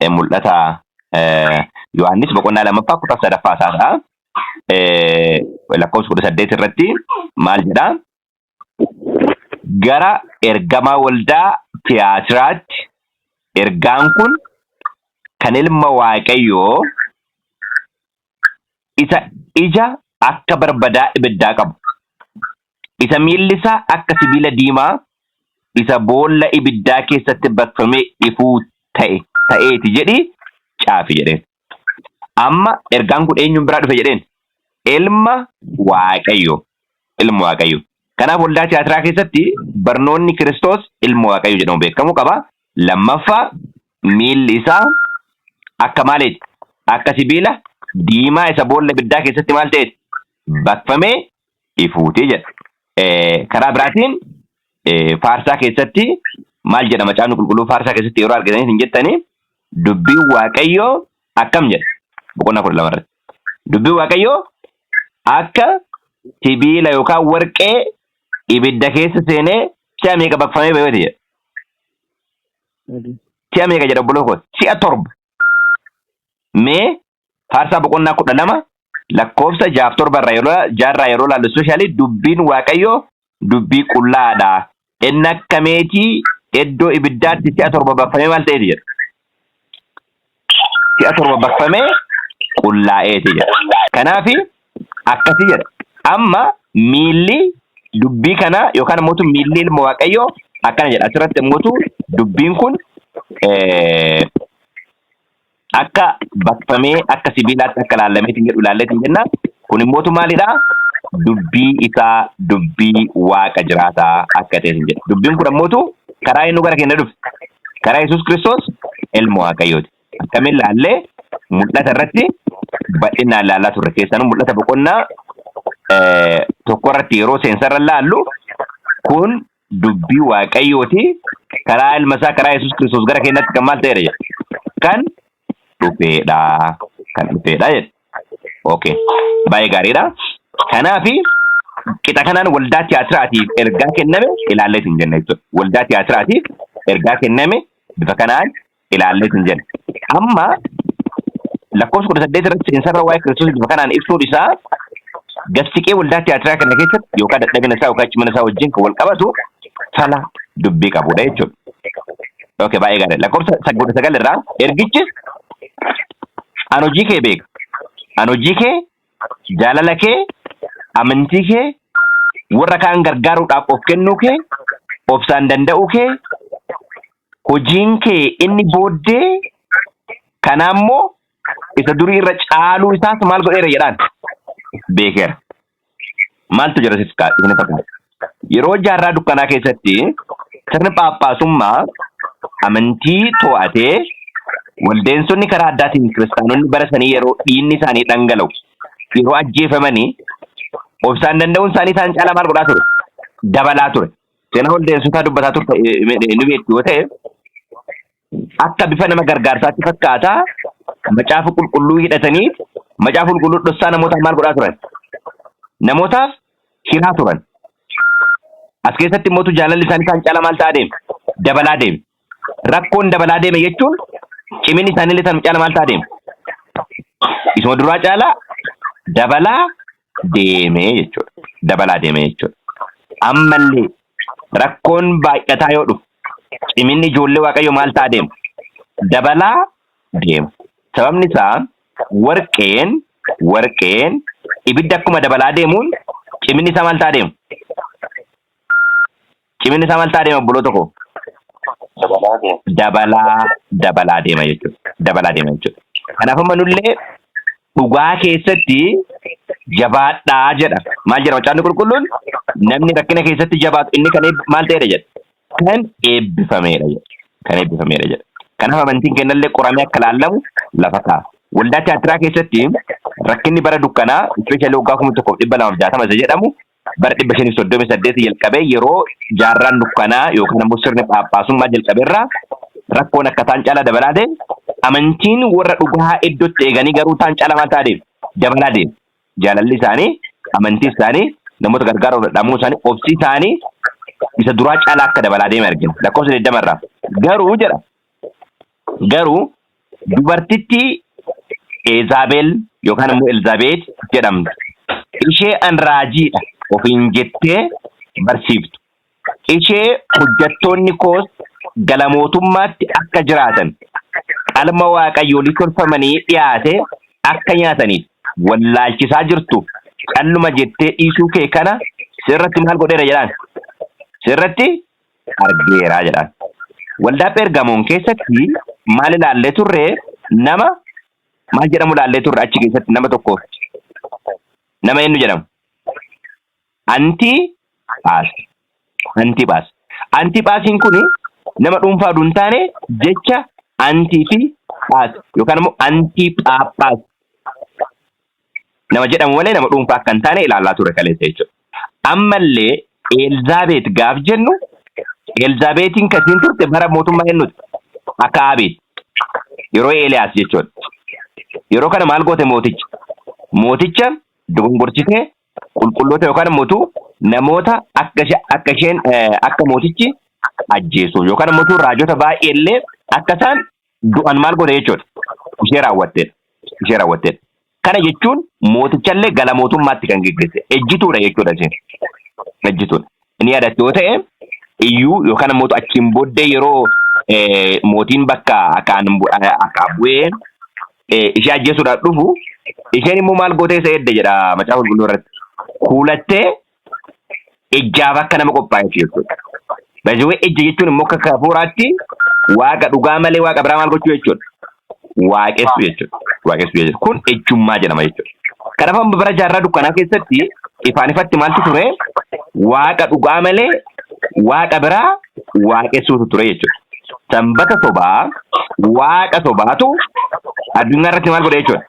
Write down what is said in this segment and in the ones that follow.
mul'ata Yohaannis boqonnaa lammaffaa kutaa sadaffaa isaadha. Lakkoofsa 18 irratti maal jedha? Gara ergamaa waldaa Tiyaatiraatti ergaan kun kan ilma Waaqayyoo isa ija akka barbadaa ibiddaa qabu, isa miilli isaa akka sibiila diimaa isa boolla ibiddaa keessatti baqfamee ifuu ta'eeti jedhi caafi jedheen. Amma ergaan kun eenyuun biraa dhufe jedheen? Ilma Waaqayyoo. Ilma Waaqayyoo. Kanaaf waldaa Tiyaatiraa keessatti barnoonni Kiristoos ilma Waaqayyoo jedhamu beekamuu qaba. Lammaffaa miilli isaa akka maaliiti? Akka sibiila diimaa isa boolla ibiddaa keessatti maal ta'eeti? Baqfamee ifuuti jedha. Karaa biraatiin faarsaa keessatti maal jedhama? Macaafni qulqulluu faarsaa keessatti yeroo argatanii hin jettanii dubbiin Waaqayyoo akkam jedha? Boqonnaa 12 irratti. Dubbiin Waaqayyoo akka sibiila yookaan warqee ibidda keessa seenee si'a meeqa baqfamee bayooti jedha. Si'a meeqa jedha obboloota? Si'a 7. Mee faarsaa boqonnaa 12 lakkoofsa 6-7 yeroo laallu ispeeshaalii dubbiin Waaqayyoo dubbii qullaadha. Inni akka meetii iddoo ibiddaatti si'a 7 baqfamee maal ta'eeti jedha? Si'a 7 baqfamee qullaa'eeti jedha. Kanaaf akkasii jedha. Amma miilli dubbii kana yookaan immoo miilli ilma Waaqayyoo akkana jedha. Asirratti immoo dubbiin kun akka baqfamee akka sibiilaatti akka laallameetiin jedhu laalleetiin jenna. Kun immoo maalidha? Dubbii isaa dubbii Waaqa jiraataa akka ta'eetiin jedha. Dubbiin kun immoo karaa inni gara keenya dhufe karaa Yesuus Kiristoos ilma Waaqayyooti. Akkamiin laallee mul'ata irratti bal'inaan laallaa turre. Keessanuu mul'ata boqonnaa tokko irratti yeroo seensarra laallu kun dubbii Waaqayyooti. Karaa ilma isaa karaa Yesuus Kiristoos gara keenyatti kan maal ta'edha jedha? Kan dhufeedha. Kan dhufeedha jedha. Okay. Baay'ee gaariidha. Kanaafi qixa kanaan waldaa Tiyaatiraatiif ergaa kenname ilaalleet hin jenna jechuudha. Waldaa Tiyaatiraatiif ergaa kenname bifa kanaan ilaalleet hin jenna. Amma lakkoofsa 18 irratti seensarra waa'ee Kiristoos bifa kanaan ibsuun isaa gastiqee waldaa Tiyaatiraa kana keessatti yookaan dadhabina isaa yookaan cimina isaa wajjin kan wal qabatu fala dubbii qabudha jechuudha. Okay, baay'ee gaarii. Lakkoofsa 19 irraa ergichi ani hojii kee beeka. Ani hojii kee, jaalala kee, amantii kee, warra kaan gargaaruudhaaf of kennuu kee, obsaan danda'uu kee, hojiin kee inni booddee kanaammoo isa durii irra caaluu isaas maal godheera jedhaan beekeera. Maaltu jira isin fakkaata? Yeroo jaarraa dukkanaa keessatti sirni Phaaphaasummaa amantii to'atee waldeensonni karaa addaatiin kiristaanonni bara sanii yeroo dhiigni isaanii dhangala'u yeroo ajjeefamanii obsaan danda'uun isaanii isaan caalaa maal godhaa ture? Dabalaa ture. Seenaa waldeensotaa dubbataa turte ni beektu yoo ta'e akka bifa nama gargaarsaatti fakkaata. Macaafa qulqulluu hidhatanii macaafa qulqulluu dhossaa namootaaf maal godhaa turan? Namootaaf hiraa turan. As keessatti immoo jaalalli isaanii isaan caalaa maal ta'aa deeme? Dabalaa deeme. Rakkoon dabalaa deeme jechuun ciminni isaanii illee caalaa maal ta'aa deeme? Isuma duraa caalaa dabalaa deeme jechuudha. Dabalaa deeme jechuudha. Ammallee rakkoon baay'ataa yoo dhufu ciminni ijoollee Waaqayyoo maal ta'aa deema? Dabalaa deema. Sababni isaa warqeen ibidda akkuma dabalaa deemuun ciminni isaa maal ta'aa deema? Ciminni isaa maal ta'aa deema obboloota koo? Dabalaa deema jechuudha. Dabalaa deema jechuudha. Kanaaf amma nullee dhugaa keessatti jabaadhaa jedha. Maal jedha macaafni qulqulluun? Namni rakkina keessatti jabaatu inni kan maal ta'edha jedha? Kan eebbifameedha jedha. Kan eebbifameedha jedha. Kanaaf amantiin kennallee qoramee akka laallamu lafa kaa'a. Waldaa Tiyaatiraa keessatti rakkinni bara dukkanaa ispeeshaalii waggaa 1960 isa jedhamu bara 538 jalqabee yeroo jaarraan dukkanaa yookaan immoo sirni Phaaphaasummaa jalqabeerraa rakkoon akka isaan caalaa dabalaa deeme amantiin warra dhugaa iddootti eeganii garuu isaan caalaa maal ta'aa deeme? Dabalaa deeme. Jaalalli isaanii, amantii isaanii, namoota gargaaruu dadhabuu isaanii, obsi isaanii isa duraa caalaa akka dabalaa deeme argina. Lakkoofsa 20 irraa garuu jedha. Garuu dubartitti Eezabel yookaan immoo Elizaabeet jedhamtu. Ishee an raajiidha ofiin jettee barsiiftu. Ishee hojjettoonni koos gara mootummaatti akka jiraatan qalma waaqayyoolii tolfamanii dhiyaate akka nyaataniif wallaalchisaa jirtu. Calluma jettee dhiisuu kee kana sirratti maal godheera jedhaan? Sirratti argeeraa jedhaan. Waldaa Phergamoon keessatti maal ilaallee turre? Nama maal jedhamu ilaallee turre achi keessatti nama tokko. Nama eenyu jedhamu? Antiipaas. Antiipaas. Antiipaasiin kun nama dhuunfaa duun taane jecha antii fi paas yookaan immoo antiipaappaas nama jedhamu malee nama dhuunfaa akka hin taane ilaalaa ture kaleessa jechuudha. Ammallee Elizaabeet gaaf jennu Elizaabeetiin kasiin turte bara mootummaa eenyuti? Akaabiit. Yeroo Eeliyaas jechuudha. Yeroo kana maal goote mooticha? Mooticha dogongorchitee qulqulloota yookaan mootu namoota akka isheen akka mootichi ajjeesu yookaan mootu raajota baay'eellee akka isaan du'an maal godhe jechuudha. Ishee raawwatteedha. Ishee raawwatteedha. Kana jechuun mootichallee gara mootummaatti kan geggeesse ejjituudha jechuudha isheen. Ejjituudha. Inni yaadatte yoo ta'e iyyuu yookaan mootu achiin booddee yeroo mootiin bakka akka bu'ee ishee ajjeesuudhaaf dhufu isheen immoo maal gootee isa edda jedha macaafa qulqulluu irratti. Kuulattee ejjaaf akka nama qophaa'eef jechuudha. Baay'ee ejja jechuun immoo akka hafuuraatti waaqa dhugaa malee waaqa biraa maal gochuu jechuudha. Waaqessu jechuudha. Waaqessu jechuudha. Kun ejjummaa jedhama jechuudha. Kanaafuu bara jaarraa dukkanaa keessatti ifaan ifatti maaltu ture? Waaqa dhugaa malee waaqa biraa waaqessuutu ture jechuudha. Sanbata sobaa waaqa sobaatu addunyaa irratti maal godhe jechuudha?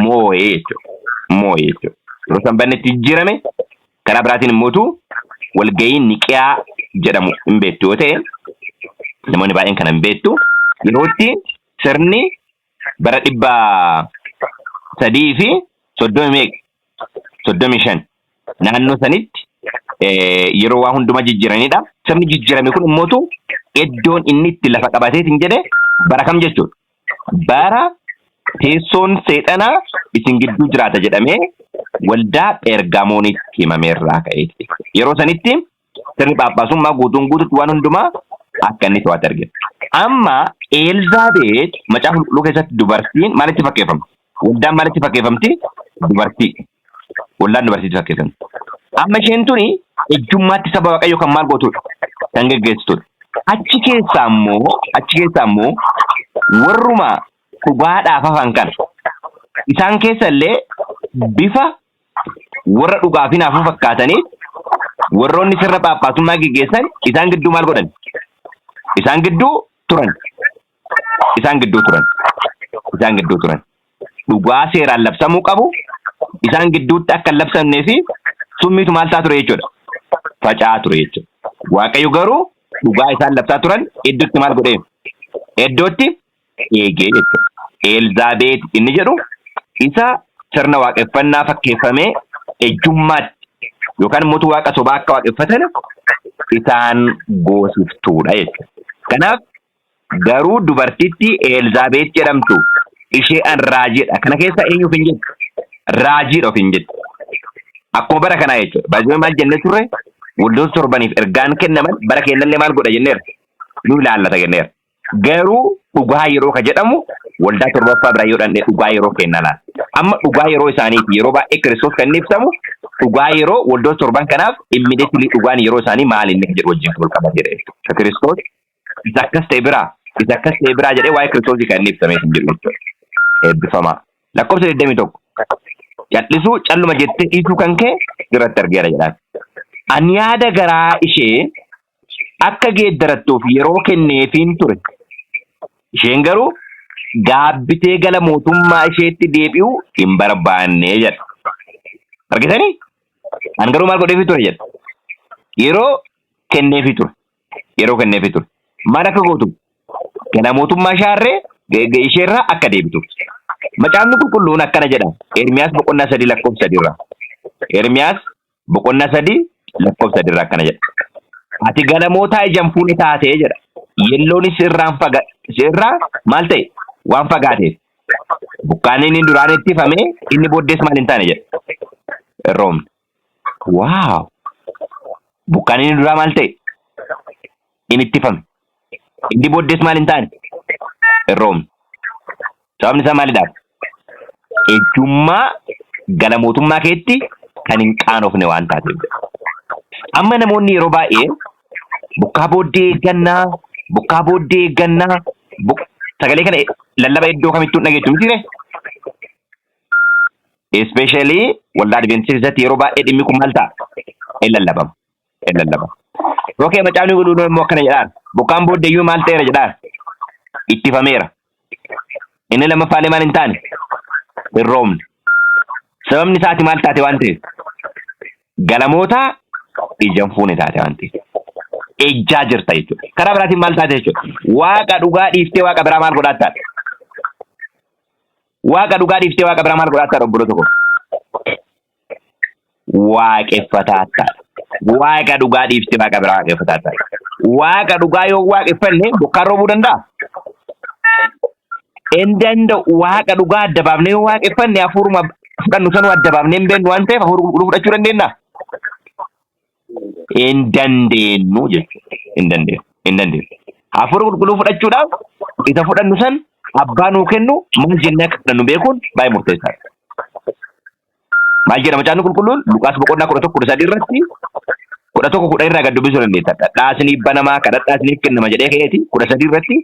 Moo'ee jechuudha. Moo'ee jechuudha. Yeroo sanbanni itti jijjiirame karaa biraatiin immootu walga'iin Niqiyaa jedhamu hin beektu yoo ta'e namoonni baay'een kana hin beektu. Yeroo itti sirni bara 335 naannoo sanitti yeroo waa hundumaa jijjiiranidha. Sirni jijjiirame kun immootu iddoon inni itti lafa qabateetiin jedhe bara kam jechuudha? Bara teessoon seexanaa isin gidduu jiraata jedhamee waldaa Phergamoonitti himameerraa ka'eeti. Yeroo sanitti sirni Phaaphaasummaa guutuun guututti waan hundumaa akka inni to'ate argina. Amma Elizaabeet macaafa qulqulluu keessatti dubartiin maalitti fakkeeffamti? Waldaan maalitti fakkeeffamti? Dubartii. Waldaan dubartiitti fakkeeffamti. Amma isheen tuni ejjummaatti saba Waaqayyoo kan maal gootudha? Kan geggeessitudha. Achi keessaa immoo warruma dhugaadhaaf hafan kan isaan keessa illee bifa warra dhugaaf hinaafuu fakkaatanii warroonni sirna Phaaphaasummaa geggeessan isaan gidduu maal godhan? Isaan gidduu turan. Dhugaa seeraan labsamuu qabu isaan gidduutti akka hin labsamnee fi summiitu maal ta'a ture jechuudha? Faca'aa ture jechuudha. Waaqayyo garuu dhugaa isaan labsaa turan iddootti maal godhee? Iddootti eegee jechuudha. Elizaabeet inni jedhu isa sirna waaqeffannaa fakkeeffamee ejjummaatti yookaan immoo waaqa sobaa akka waaqeffatan isaan goosiftuudha jechuudha. Kanaaf garuu dubartitti Elizaabeet jedhamtu ishee an raajiidha. Kana keessa eenyuuf hin jettu? Raajiidha of hin jettu. Akkuma bara kanaa jechuudha. Baay'ee maal jennee turre? Waldoota torbaniif ergaan kennaman bara keenyallee maal godha jenneera? Nu ilaallata jenneera. Garuu dhugaa yeroo ka jedhamu waldaa torbaffaa biraa yoo dhandhee dhugaa yeroo kenna laata. Amma dhugaa yeroo isaaniiti yeroo baay'ee Kiristoos kan ibsamu dhugaa yeroo waldoota torban kanaaf immediately dhugaan yeroo isaanii maal inni jedhu wajjin wal qabatee jechuudha. Kiristoos isa akkas ta'e biraa jedhee waa'ee Kiristoosii kan inni ibsamee hin jiru jechuudha. Eebbifamaa. Lakkoofsa 21 callisuu calluma jettee dhiisuu kan kee irratti argeera jedhaan. Ani yaada garaa ishee akka geeddarattuuf yeroo kenneefiin ture. Isheen garuu gaabbitee gara mootummaa isheetti deebi'uu hin barbaanne jedha. Argitanii? Ani garuu maal godheefii ture jedha. Yeroo kenneefii ture. Maal akka gootu? Gara mootummaa isheerraa akka deebitu. Macaafni qulqulluun akkana jedha. Ermiyaas boqonnaa 3 lakkoofsa 3 irraa. Ermiyaas boqonnaa 3 lakkoofsa 3 irraa akkana jedha. Ati ganamootaa ijaan fuune taatee jedha. Yelloonis irraa maal ta'e? waan fagaateef. Bukkaan inni duraan ittifame inni booddees maal hin taane jedha roobni. Waaw! Bukkaan inni duraa maal ta'e? Inni ittifame. Inni booddees maal hin taane? Roobni. Sababni isaa maalidhaaf? Ejjummaa gala mootummaa keetti kan hin qaanofne waan taateef. Amma namoonni yeroo baay'ee bukkaa booddee eeggannaa sagalee kana lallaba iddoo kamittuu dhageettu miti ree? Especially waldaa Adventistii keessatti yeroo baay'ee dhimmi kun maal ta'a? Hin lallabama. Rookee macaafni gudduun immoo akkana jedhaan bukkaan booddeeyyuu maal ta'eera jedhaan ittifameera. Inni lammaffaalee maal hin taane? Hin roobne. Sababni isaati maal taate waan ta'eef? Galamoota ija hin fuune taate waan ta'eef. Ejjaa jirta jechuudha. Karaa biraatiin maal taate jechuudha? Waaqa dhugaa dhiiftee waaqa biraa maal godhaa taate? Waaqa dhugaa dhiiftee waaqa biraa maal godhaa taate obbolo tokko? Waaqeffataa taate. Waaqa dhugaa dhiiftee waaqa biraa waaqeffataa taate. Waaqa dhugaa yoo waaqeffanne bokkaan roobuu danda'a? Hin danda'u. Waaqa dhugaa adda baafnee yoo waaqeffanne hafuuruma fudhannu sanuu adda baafnee hin beeknu waan ta'eef hafuura qulqulluu fudhachuu dandeenya? Hin dandeenyu jechuudha. Hin dandeenyu. Hafuura qulqulluu fudhachuudhaaf isa fudhannu san abbaa nuu kennu maal jennee akka fudhannu beekuun baay'ee murteessaadha. Maal jedha macaafni qulqulluun Luqaas boqonnaa 11:13 irratti 11:10 irraa gad dubbisuu dandeessa. Dhaasniif banamaa kadhadhaa isiniif kennama jedhee ka'eeti 13 irratti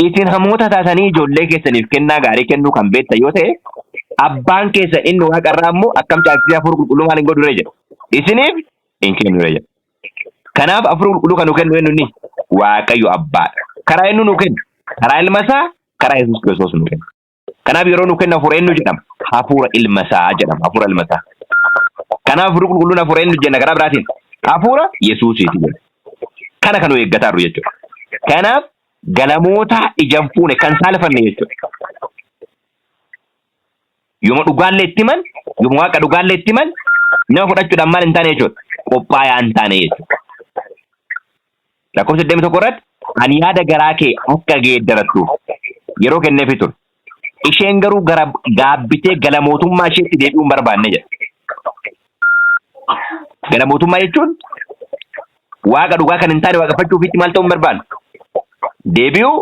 isin hamoota taatanii ijoollee keessaniif kennaa gaarii kennuu kan beektan yoo ta'e abbaan keessan inni waaqarraa immoo akkam caalchisee hafuura qulqulluu maal hin godhu jedha. Isiniif hin kennu jedha. Kanaaf hafuura qulqulluu kan nu kennu eenyuuni? Waaqayyo abbaadha. Karaa eenyu nu kenna? Karaa ilma isaa, karaa Yesuus Kiristoos nu kenna. Kanaaf yeroo nu kenna hafuura eenyu jedhama? Hafuura ilma isaa jedhama. Hafuura ilma isaa. Kanaaf hafuura qulqulluun hafuura eenyu jenna karaa biraatiin? Hafuura Yesuusiiti jedha. Kana kan nu eeggataa jirru jechuudha. Kanaaf galamoota ija hin fuune kan saalfanne jechuudha. Yooma dhugaallee itti himan, yooma waaqa dhugaallee itti himan nama fudhachuudhaan maal hin taane jechuudha. Qophaa'aa hin taane jechuudha. Lakkoofsa 21 irratti ani yaada garaa kee akka geeddarattuuf yeroo kenneefii ture. Isheen garuu gaabbitee gala mootummaa isheetti deebi'uu hin barbaanne jedha. Gala mootummaa jechuun waaqa dhugaa kan hin taane waaqeffachuufiitti maal ta'uu hin barbaanne? Deebi'uu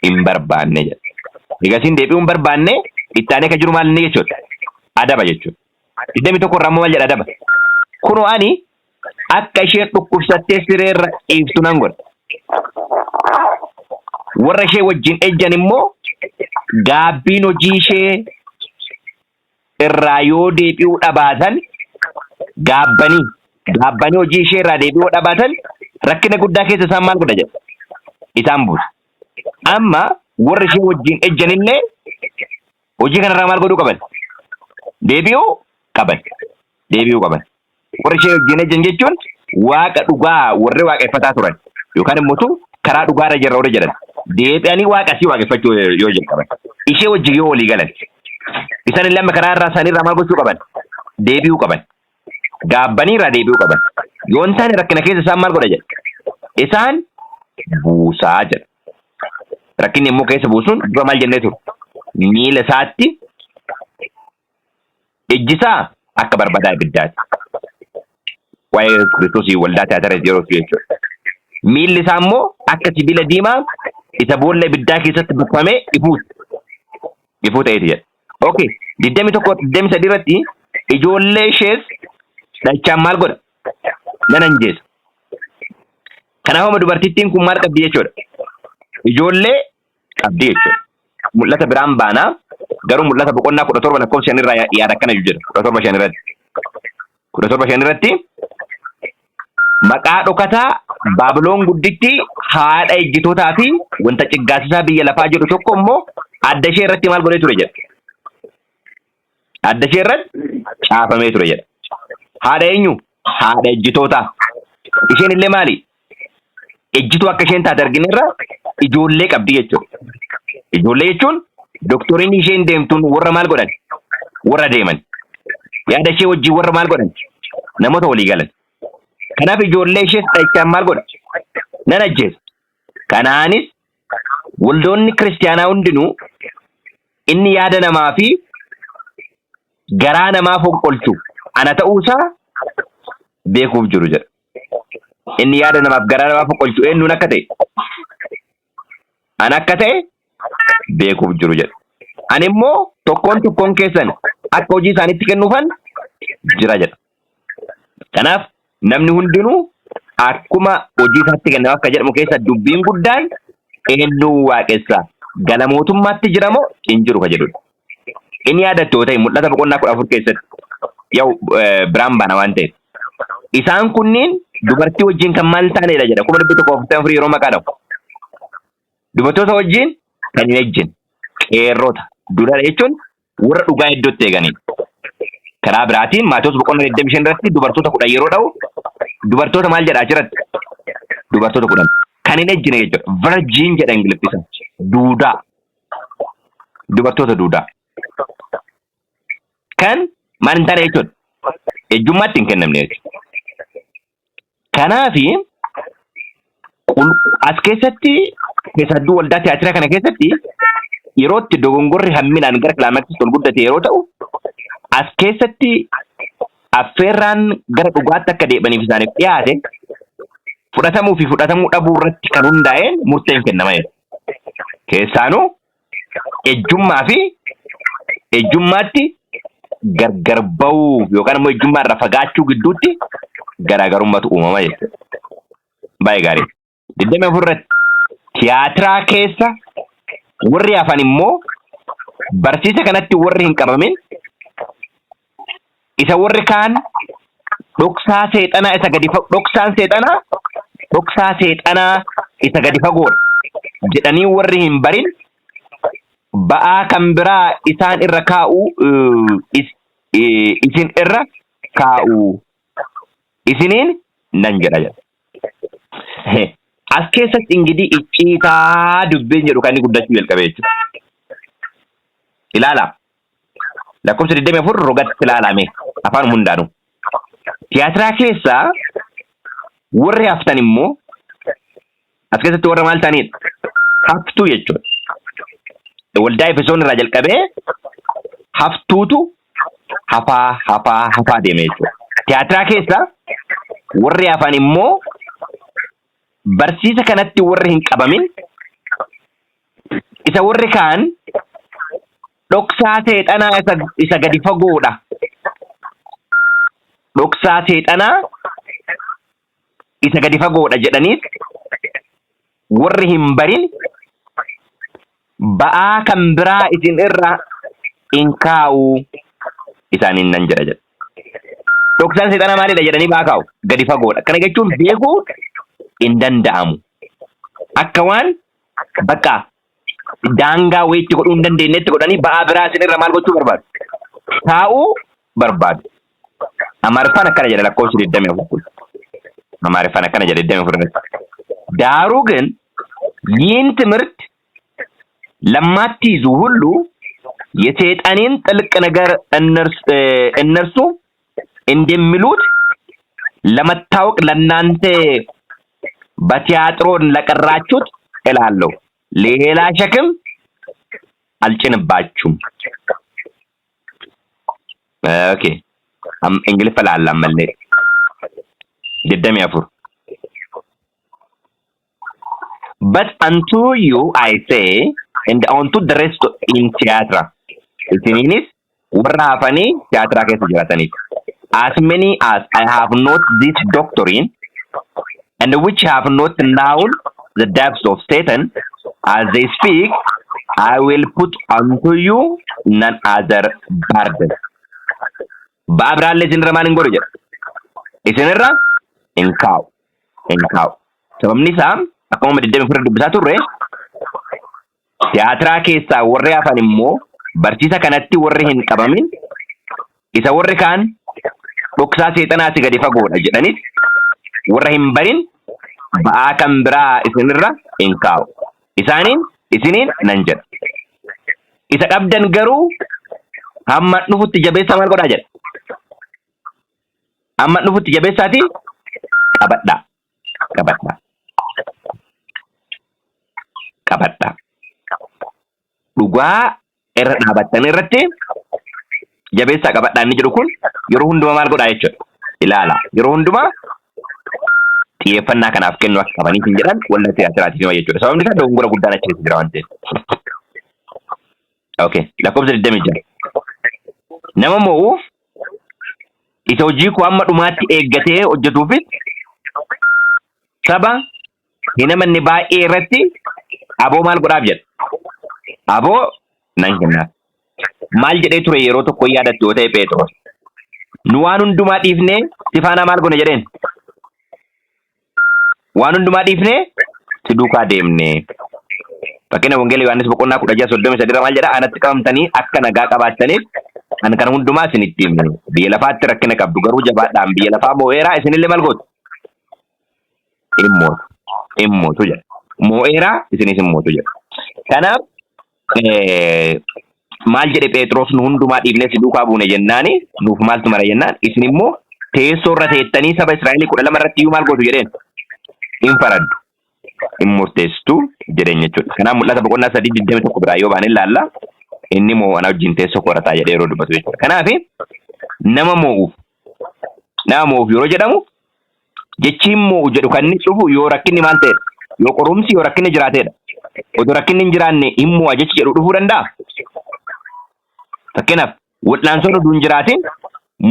hin barbaanne jedha. Egasiin deebi'uu hin barbaanne itti aanee kan jiru maal inni jechuudha? Adaba jechuudha. 21 irraa immoo maal jedha adaba? Kunoo ani akka isheen dhukkubsattee sireerra ciiftu nan godha. Warra ishee wajjin ejjan immoo gaabbiin hojii ishee irraa yoo deebi'uu dhabaatan gaabbanii hojii ishee irraa deebi'uu dhabaatan rakkina guddaa keessa isaan maal godha jedha? Isaan buusa. Amma warra ishee wajjin ejjan illee hojii kanarraa maal godhuu qaban? Deebi'uu qaban. Warra ishee wajjin ejjan jechuun waaqa dhugaa warri waaqeffataa turan yookaan immoo karaa dhugaarra jirra warra jedhan deebi'anii waaqa sii waaqeffachuu yoo jalqaban ishee wajjin yoo walii galan isaan illee amma karaa irraa isaaniirraa maal gochuu qaban? Deebi'uu qaban. Gaabbaniirraa deebi'uu qaban. Yoo hin taane rakkina keessa isaan maal godha jedha? Isaan buusaa jedha. Rakkinni immoo keessa buusuun dura maal jennee ture? Miila isaatti ejjisaa akka barbaadaa ibiddaati. Waa'ee Kiristoosii waldaa teatara yeroo jechuudha. Miilli isaa immoo akka sibiila diimaa isa boolla ibiddaa keessatti buufamee ifuu ta'eeti jedha. Okay, 21-23 irratti ijoollee ishees dachaan maal godha? Nan ajjeesa. Kanaafuma dubartittiin kun maal qabdi jechuudha? Ijoollee qabdi jechuudha. Mul'ata biraan baanaa garuu mul'ata boqonnaa 17 lakkoofsa 5 irraa yaada akkana jira. 17 irratti maqaa dhokataa Baabiloon gudditti haadha ejjitootaa fi wanta ciggaasisaa biyya lafaa jedhu tokko immoo adda ishee irratti maal godhee ture jedha? Adda ishee irratti caafamee ture jedha. Haadha eenyu? Haadha ejjitootaa. Isheen illee maali? Ejjituu akka isheen taate argineerra ijoollee qabdi jechuudha. Ijoollee jechuun doktoriin isheen deemtuun warra maal godhan? Warra deeman. Yaada ishee wajjin warra maal godhan? Namoota walii galan. Kanaaf ijoollee ishees dachaan maal godha? Nan ajjeesa. Kanaanis waldoonni kiristaanaa hundinuu inni yaada namaa fi garaa namaa fonqolchu ana ta'uusaa beekuuf jiru jedha. Inni yaada namaaf garaa namaa fonqolchu eenyuun akka ta'e ana akka ta'e beekuuf jiru jedha. Ani immoo tokkoon keessan akka hojii isaaniitti kennuufan jira jedha. Kanaaf namni hundinuu akkuma hojii isaatti kennamu akka jedhamu keessa dubbiin guddaan eenyuu waaqessaa gala mootummaatti jira moo hin jiru ka jedhudha. Inni yaadattoo ta'e mul'ata boqonnaa 14 keessatti yoo biraan baana waan ta'eef. Isaan kunniin dubartii wajjin kan maal taanedha jedha. Kuma dubbii tokkoof ta'an yeroo maqaa dhabu. Dubartoota wajjin kan hin ejjin qeerrota dura jechuun warra dhugaa iddootti eeganiin. Karaa biraatiin Maatewos boqonnaa 25 irratti dubartoota 10 yeroo dha'u dubartoota maal jedhaa jiratti? Dubartoota 10 kan hin ejjine jechuudha. Virgin jedha Ingiliffaan. Duudaa. Dubartoota duudaa. Kan maal hin taane jechuudha. Ejjummaatti hin kennamne jechuudha. Kanaafi as keessatti keessattuu waldaa tiyaatiraa kana keessatti yeroo itti dogongorri hamminaan gara kilaamaksis ol guddate yeroo ta'u as keessatti affeerraan gara dhugaatti akka deebaniif isaaniif dhiyaate fudhatamuu fi fudhatamuu dhabuu irratti kan hundaa'een murteen kennama jechuudha. Keessaanuu ejjummaa fi ejjummaatti gargar ba'uu yookaan immoo ejjummaa irraa fagaachuu gidduutti garaagarummaatu uumama jechuudha. Baay'ee gaarii. 24 irratti tiyaatiraa keessa warri hafan immoo barsiisa kanatti warri hin qabamin isa warri kaan dhoksaa seexanaa isa gadi dhoksaa seexanaa isa gadi fagoodha jedhanii warri hin barin ba'aa kan biraa isaan irra kaa'u isin irra kaa'u isiniin nan jedha. As keessatti ingidii icciitaa dubbiin jedhu kan inni guddachuu jalqabe jechuudha. Ilaala. Lakkoofsa 24 rogatti ilaalame afaan hundaanuu. Tiyaatiraa keessaa warri haftan immoo as keessatti warra maal ta'anidha? Haftuu jechuudha. Waldaa Efesoon irraa jalqabee haftuutu hafaa deeme jechuudha. Tiyaatiraa keessaa warri hafan immoo barsiisa kanatti warri hin qabamin isa warri kaan dhoksaa seexanaa isa gadi fagoodha. Dhoksaa seexanaa isa gadi fagoodha jedhaniis warri hin barin ba'aa kan biraa isin irra hin kaa'u isaaniin nan jedha. Dhoksaan seexanaa maalidha jedhanii ba'aa kaa'u gadi fagoodha. Kana jechuun beekuu hin danda'amu. Akka waan bakka daangaa wayiitti godhuu hin dandeenyetti godhanii ba'aa biraa isin irra maal gochuu barbaadu? Kaa'uu barbaadu. Amaariffaan akkana jedha lakkoofsi 24. Amaariffaan akkana jedha 24. ዳሩ ግን ይህን ትምህርት ለማትይዙ ሁሉ የሰይጣንን ጥልቅ ነገር እነርሱ እንደሚሉት ለመታወቅ ለናንተ በቲያትሮን ለቀራችሁት እላለሁ ሌላ ሸክም አልጭንባችሁም። ኦኬ እንግሊዝ ፈላላ መለ ደደም ያፉር but unto you I say and unto the rest in theatre isinis warra hafani theatre keessa jiratani as many as I have not this doctrine and which have not known the depths of Satan as they speak I will put unto you none other burden. Baabralle sinirra maalin godhu jedha isinirra inkaaw sababni isaa akkuma deddeebiin fira dubbisaa turre tiyaatiraa keessaa warri hafan immoo barsiisa kanatti warri hin qabamin isa warri kaan dhoksaa seexanaati gadi fagoodha jedhanis warra hin barin ba'aa kan biraa isinirra inkaaw isiniin nan jedha isa qabdan garuu hamma dhufutti jabeessaa maal godhaa jedha amma dhufutti jabeessaati qabadha dhugaa irra dhaabattan irratti jabeessaa qabadhaan ni jedhu kun yeroo hundumaa maal godhaa jechuudha. Ilaala yeroo hundumaa xiyyeeffannaa kanaaf kennu akka qabaniitiin jedhan wallatti asirraatiif hima jechuudha. Sababni isaa dogongora guddaan achi keessa jira waan ta'eef. Okay, lakkoofsa 26. Nama mo'uuf isa hojii koo amma dhumaatti eeggatee hojjetuufis saba hin amanne baay'ee irratti aboo maal godhaaf jedha. Aboo nan kennaaf. Maal jedhee ture yeroo tokko yaadatte yoo ta'e Phexros. Nu waan hundumaa dhiifnee si faana maal goone jedheen. Waan hundumaa dhiifnee si duukaa deemne. Fakkeenya Wangeelii Yohaannis boqonnaa 16:33 maal jedha anatti qabamtanii akka nagaa qabaattaniif an kana hundumaa isinitti himne. Biyya lafaatti rakkina qabdu garuu jabaadhaan biyya lafaa moo'eeraa isinillee maal gootu? Himmootu jedha. Moo'eeraa isinis himmootu jedha. Kanaaf maal jedhe Phexros nu hundumaa dhiifnee si duukaa buune jennaani nuuf maaltu mara jennaan isin immoo teessoo irra teettanii saba Israa'elii 12 irratti iyyuu maal gootu jedheen hin faraddu hin murteessitu jedheen jechuudha. Kanaaf mul'ata boqonnaa 3:21 biraa yoo baane ilaalla inni moo ana wajjin teessoo korataa jedhee yeroo dubbatu jechuudha. Kanaaf nama moo'uuf yeroo jedhamu jechiin moo'u jedhu kan inni dhufu yoo rakkinni maal ta'edha yoo qorumsi yoo rakkinni jiraateedha. Odoo rakkinni hin jiraanne hin moo'a jechi jedhu dhufuu danda'a. Fakkeenyaaf wal'aansoon oduu hin jiraatin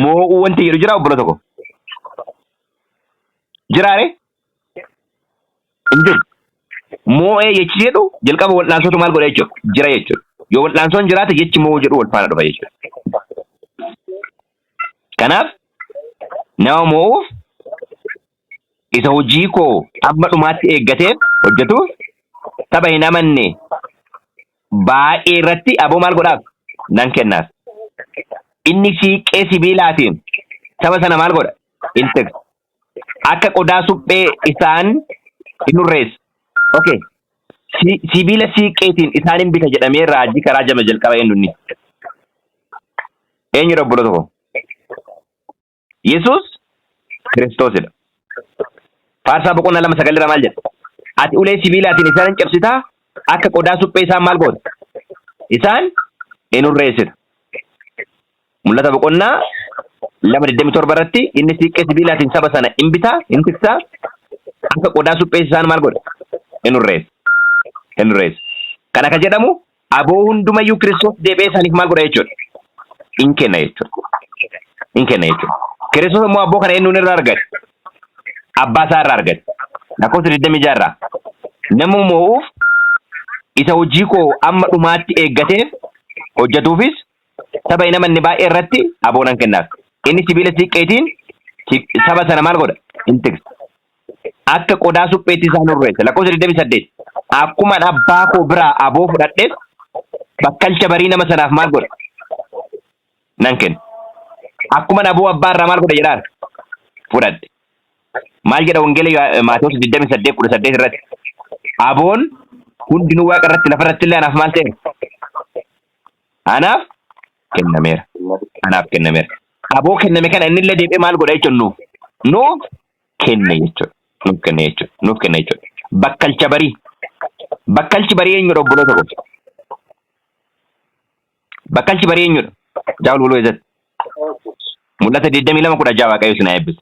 moo'uu wanti jedhu jira obbola tokko. Jiraare? Hin jiru. Moo'ee jechi jedhu jalqaba wal'aansootu maal godha jechuudha. Jira jechuudha. Yoo wal'aansoon jiraate jechi moo'uu jedhu wal faana dhufa jechuudha. Kanaaf nama moo'uuf isa hojii koo amma dhumaatti eeggateef hojjetuuf saba hin amanne baay'ee irratti aboo maal godhaaf nan kennaaf. Inni siiqee sibiilaatiin saba sana maal godha? Hin tiksu. Akka qodaa suphee isaan hin urreessu. Okay. Sibiila siiqeetiin isaan hin bita jedhamee raajii karaa jama jalqaba eenyunni. Eenyudha obbolo tokko? Yesuus Kiristoosidha. Faarsaa boqonnaa 2:9 maal jedha? Ati ulee sibiilaatiin isaan hin cabsitaa akka qodaa suphee isaan maal goota? Isaan hin urreessita. Mul'ata boqonnaa 2:27 irratti inni siiqqee sibiilaatiin saba sana hin bitaa hin tiksaa akka qodaa suphee isaan maal godha? Hin urreessa. Kana ka jedhamu aboo hundumayyuu Kiristoos deebi'ee isaaniif maal godha jechuudha? Hin kenna jechuudha. Kiristoos immoo aboo kana eenyuun irraa argate? Abbaa isaa irraa argate. Lakkoofsa 26 irraa. Nama moo'uuf isa hojii koo amma dhumaatti eeggateef hojjetuufis saba hin amanne baay'ee irratti aboo nan kennaaf. Inni sibiila siiqqeetiin saba sana maal godha? Hin tiksa. Akka qodaa supheetti isaan urreessa. Lakkoofsa 28. Akkuma abbaa koo biraa aboo fudhadheef bakkalcha barii nama sanaaf maal godha? Nan kenna. Akkuma aboo abbaa irraa maal godha jedhaan? Fudhadhe. Maal jedha Wangeelii Maatewos 28:18 irratti? Aboon hundinuu waaqa irratti lafa irratti illee anaaf maal ta'e? Anaaf kennameera. Aboo kenname kana inni illee deebi'ee maal godha jechuun nuuf kenne jechuudha. Bakkalcha barii. Bakkalchi barii eenyudha obbolo tokko? Bakkalchi barii eenyudha? Jaawul waloo eessatti. Mul'ata 22:16 Waaqayyo sinaa eebbisu.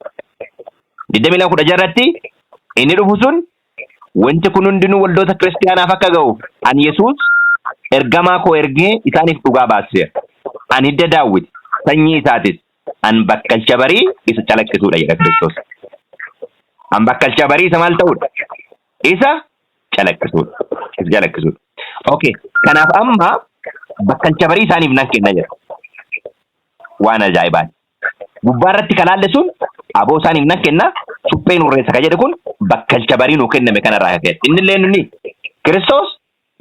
22:16 irratti inni dhufu sun wanti kun hundinuu waldoota kiristaanaaf akka ga'u ani Yesuus ergamaa koo ergee isaaniif dhugaa baaseera. Ani hidda Daawit sanyii isaatis an bakkalcha barii isa calaqqisuudha jedha Kiristoos. An bakkalcha barii isa maal ta'uudha? Isa calaqqisuudha. Okay. Kanaaf amma bakkalcha barii isaaniif nan kenna jedha. Waan ajaa'ibaati. Gubbaa irratti kalaalle sun aboo isaaniif nan kenna supheen urreessa ka jedhe kun bakkalcha barii nuu kenname kanarraa hafeera. Inni illee nuni Kiristoos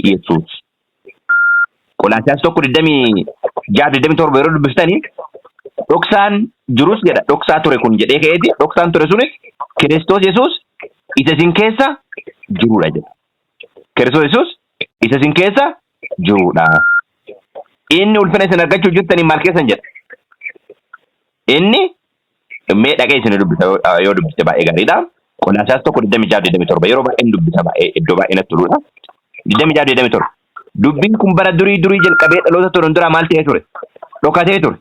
Yesuus. Qolaasiyaas 1:26-27 yeroo dubbistanii dhoksaan jirus jedha dhoksaa ture kun jedhee ka'eeti dhoksaan ture sunis Kiristoos Yesuus isa isin keessa jiruudha jedha. Kiristoos Yesuus isa isin keessa jiruudha. Inni ulfina isin argachuu jirtanii maal keessan jedha? Inni mee dhaqee isin dubbisa yoo dubbiste baay'ee gaariidha. Qolaasiyaas 1:26-27 yeroo baay'ee dubbisa baay'ee iddoo baay'ee natti toludha. 26-27 Dubbiin kun bara durii jalqabee dhaloota turan dura maal ta'ee ture? Dhokatee ture.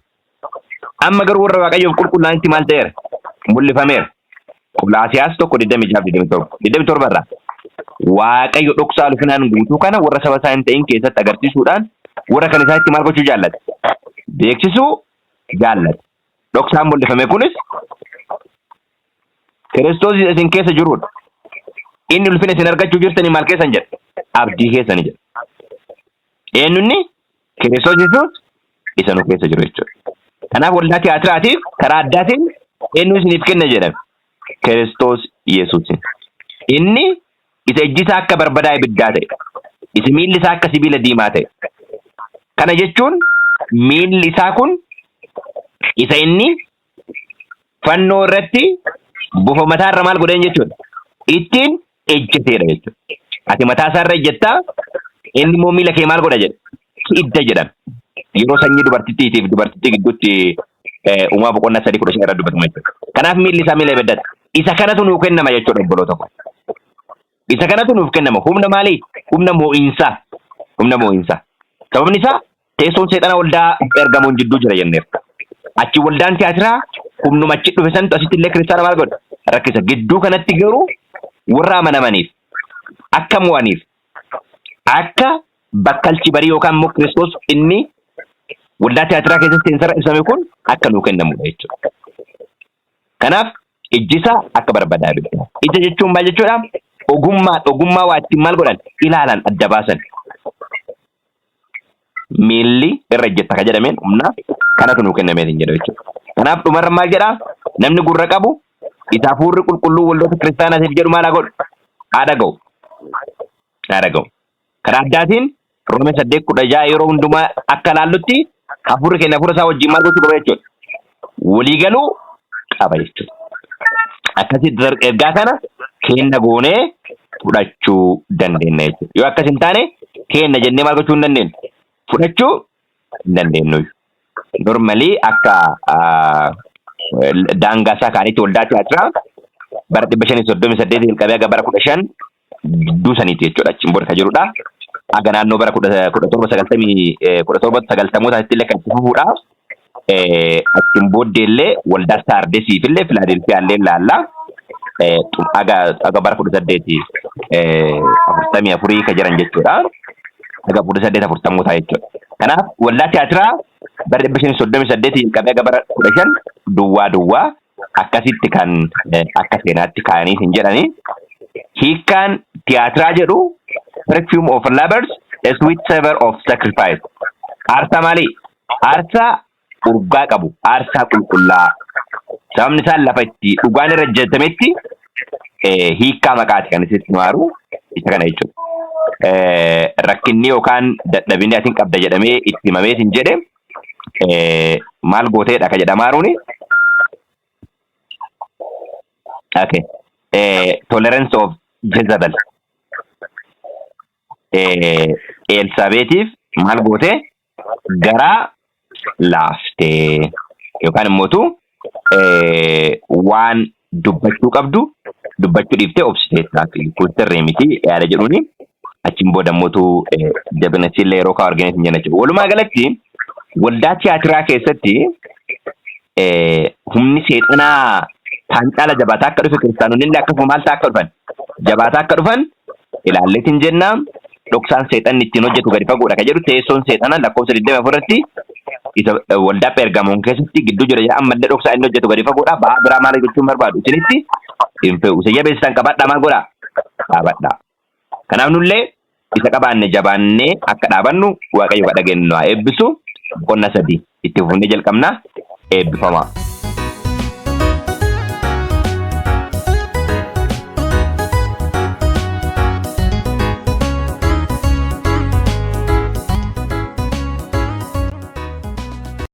Amma garuu warra Waaqayyoof qulqullaa'anitti maal ta'eera? Mul'ifameera. Qolaasiyaas 1:26-27 irraa Waaqayyo dhoksaa ulfinaan guutuu kana warra saba isaa hin ta'in keessatti agarsiisuudhaan warra kan isaatti maal gochuu jaallate? Beeksisuu jaallate. Dhoksaan mul'ifame kunis Kiristoos isin keessa jirudha. Inni ulfina isin argachuu jirtanii maal keessan jedha? Abdii keessan jedha. Eenyunni Kiristoos Yesuus isa nu keessa jiru jechuudha. Kanaaf waldaa tiyaatiraatiif karaa addaatiin eenyu isiniif kenna jedhame? Kiristoos Yesuus. Inni isa ijji isaa akka barbadaa ibiddaa ta'e, isa miilli isaa akka sibiila diimaa ta'e. Kana jechuun miilli isaa kun isa inni fannoo irratti bufa mataa irra maal godhan jechuudha? Ittiin ejjeteera jechuudha. Ati mataa isaa irra ejjettaa, inni immoo miila kee maal godha jedha? Hidda jedhama. Yeroo sanyii dubartittiitiif dubartittii gidduutti uumaa boqonnaa 3:15 irra dubbatama jechuudha. Kanaaf miilli isaa miila ibiddaati. Isa kanatu nuuf kennama jechuudha obboloota ko. Isa kanatu nuuf kennama. Humna maalii? Humna moo'insaa. Humna moo'insaa. Sababni isaa teessoon seexana waldaa ergamuun jidduu jira jenneerra. Achi waldaan tiyaatiraa humnuma achi dhufe santu asitti illee kiristaana maal godha? Rakkisa. Gidduu kanatti garuu warra amanamaniif akka mo'aniif akka bakkalchi barii yookaan immoo Kiristoos inni waldaa tiyaatiraa keessatti seensara ibsame kun akka nuu kennamudha jechuudha. Kanaaf ijjisaa akka barbadaa ibidda. Ija jechuun maal jechuudha? Ogummaa waa ittiin maal godhan? Ilaalan adda baasan. Miilli irra ejjetta ka jedhameen humna kanatu nuu kennamee hin jedhu jechuudha. Kanaaf dhumarra maal jedhaa? Namni gurra qabu isa hafuurri qulqulluu waldoota kiristaanaatiif jedhu maal haa godhu? Haa dhaga'u. Haa dhaga'u. Karaa addaatiin Roomee 8:16 yeroo hundumaa akka laallutti hafuurri keenya hafuura isaa wajjin maal gochuu qaba jechuudha? Walii galuu qaba jechuudha. Akkasitti ergaa kana kenna goonee fudhachuu dandeenya jechuudha. Yoo akkas hin taane kenna jennee maal gochuu hin dandeenyu? Fudhachuu hin dandeenyu. Normally akka daangaa isaa kaanitti waldaa tiyaatiraa bara 538 jalqabee aga bara 15 gidduu saniiti jechuudha. Achiin booda ka jirudha. Aga naannoo bara 1790 illee kan fufuudha. Achiin booddee illee waldaa Saardesiif illee Filaadelfiyaa illee ilaalla. Aga bara 1844 ka jiran jechuudha. Aga 1840 jechuudha. Kanaaf waldaa tiyaatiraa bara 538 jalqabee aga bara 15 duwwaa akkasitti kan akka seenaatti kaa'anii hin jedhani. Hiikkaan tiyaatiraa jedhu perfume of lovers, a sweet savor of sacrifice. Aarsaa maalii? Aarsaa urgaa qabu, aarsaa qulqullaa. Sababni isaa lafa itti dhugaan irra hojjetametti hiikkaa maqaati kan isitti maaru isa kana jechuudha. Rakkinni yookaan dadhabinni atiin qabda jedhamee itti himamee hin jedhe maal gooteedha ka jedhamaaruuni? Okay. Tolerance of Jezebel. Elsaabeetiif maal goote? Garaa laaftee yookaan immoo waan dubbachuu qabdu dubbachuu dhiiftee obsiteetta. Kun sirrii miti yaada jedhuuni. Achiin booda immoo jabinatti illee yeroo kaa'u arginu hin jenna jechuudha. Walumaa galatti waldaa tiyaatiraa keessatti humni seexanaa kan caala jabaataa akka dhufe kiristaanonni illee akkasuma maal ta'a akka dhufan jabaataa akka dhufan ilaalleetiin jennaan. Dhoksaan seexanni ittiin hojjetu gadi fagoodha ka jedhu teessoon seexanaa lakkoofsa 24 irratti isa waldaa Pergamoon keessatti gidduu jira jedha. Ammallee dhoksaa inni hojjetu gadi fagoodha. Ba'aa biraa maal gochuun barbaadu isinitti hin fe'u. Isa jabeessan qabadhaa maal godhaa? Dhaabadhaa. Kanaaf nullee isa qabaanne jabaannee akka dhaabannu Waaqayyo kadhageennu haa eebbisu. Boqonnaa 3 itti fufnee jalqabnaa. Eebbifamaa.